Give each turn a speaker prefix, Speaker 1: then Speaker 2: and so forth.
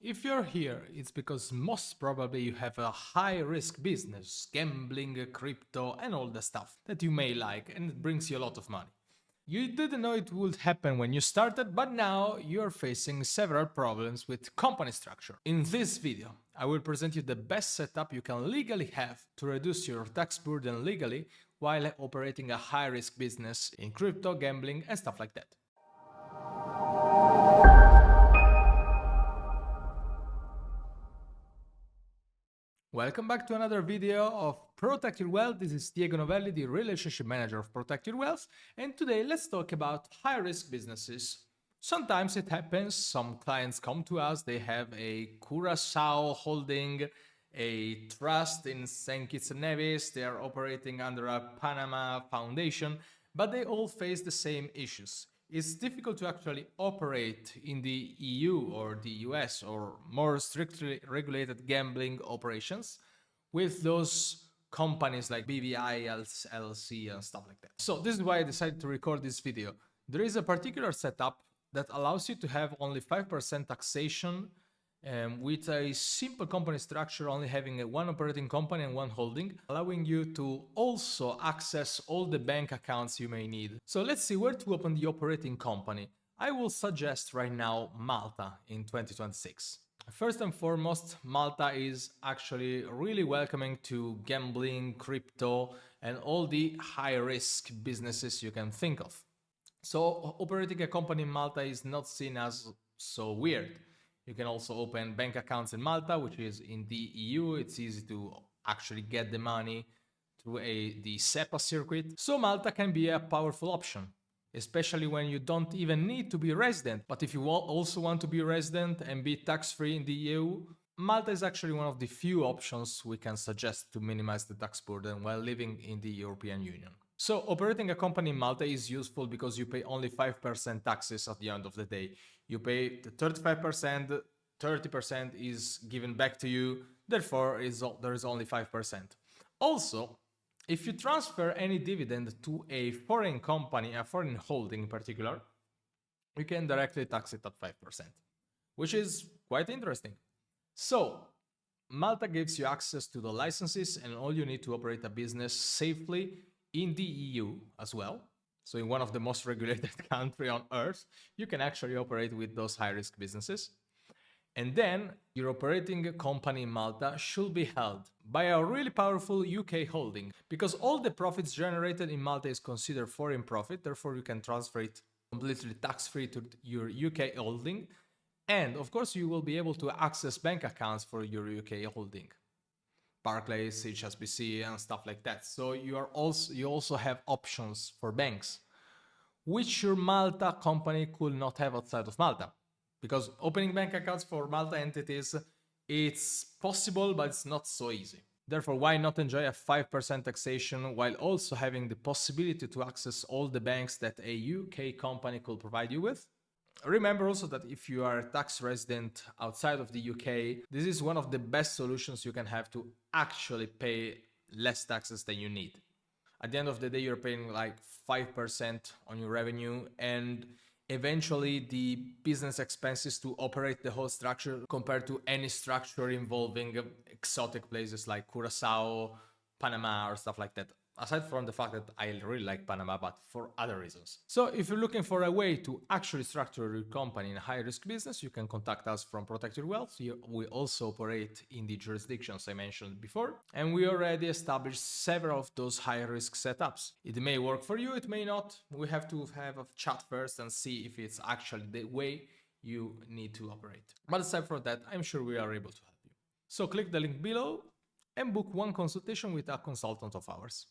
Speaker 1: If you're here, it's because most probably you have a high-risk business, gambling, crypto, and all the stuff that you may like, and it brings you a lot of money. You didn't know it would happen when you started, but now you're facing several problems with company structure. In this video, I will present you the best setup you can legally have to reduce your tax burden legally while operating a high-risk business in crypto, gambling, and stuff like that. Welcome back to another video of Protect Your Wealth. This is Diego Novelli, the Relationship Manager of Protect Your Wealth, and today let's talk about high-risk businesses. Sometimes it happens, some clients come to us, they have a Curaçao holding, a trust in St. Kitts and Nevis, they are operating under a Panama foundation, but they all face the same issues. It's difficult to actually operate in the EU or the US or more strictly regulated gambling operations with those companies like BVI, LLC and stuff like that. So this is why I decided to record this video. There is a particular setup that allows you to have only 5% taxation with a simple company structure, only having one operating company and one holding, allowing you to also access all the bank accounts you may need. So let's see where to open the operating company. I will suggest right now Malta in 2026. First and foremost, Malta is actually really welcoming to gambling, crypto, and all the high-risk businesses you can think of. So operating a company in Malta is not seen as so weird. You can also open bank accounts in Malta, which is in the EU. It's easy to actually get the money through the SEPA circuit. So Malta can be a powerful option, especially when you don't even need to be resident. But if you also want to be resident and be tax-free in the EU, Malta is actually one of the few options we can suggest to minimize the tax burden while living in the European Union. So operating a company in Malta is useful because you pay only 5% taxes at the end of the day. You pay the 35%, 30% is given back to you, therefore there is only 5%. Also, if you transfer any dividend to a foreign company, a foreign holding in particular, you can directly tax it at 5%, which is quite interesting. So, Malta gives you access to the licenses and all you need to operate a business safely in the EU as well. So in one of the most regulated countries on earth, you can actually operate with those high-risk businesses. And then your operating company in Malta should be held by a really powerful UK holding, because all the profits generated in Malta is considered foreign profit. Therefore, you can transfer it completely tax-free to your UK holding. And of course, you will be able to access bank accounts for your UK holding. Barclays, HSBC, and stuff like that. So you also have options for banks, which your Malta company could not have outside of Malta. Because opening bank accounts for Malta entities, it's possible, but it's not so easy. Therefore, why not enjoy a 5% taxation while also having the possibility to access all the banks that a UK company could provide you with? Remember also that if you are a tax resident outside of the UK, this is one of the best solutions you can have to actually pay less taxes than you need. At the end of the day, you're paying like 5% on your revenue, and eventually the business expenses to operate the whole structure compared to any structure involving exotic places like Curaçao, Panama, or stuff like that. Aside from the fact that I really like Panama, but for other reasons. So if you're looking for a way to actually structure your company in a high-risk business, you can contact us from Protect Your Wealth. We also operate in the jurisdictions I mentioned before, and we already established several of those high-risk setups. It may work for you, it may not. We have to have a chat first and see if it's actually the way you need to operate. But aside from that, I'm sure we are able to help you. So click the link below and book one consultation with a consultant of ours.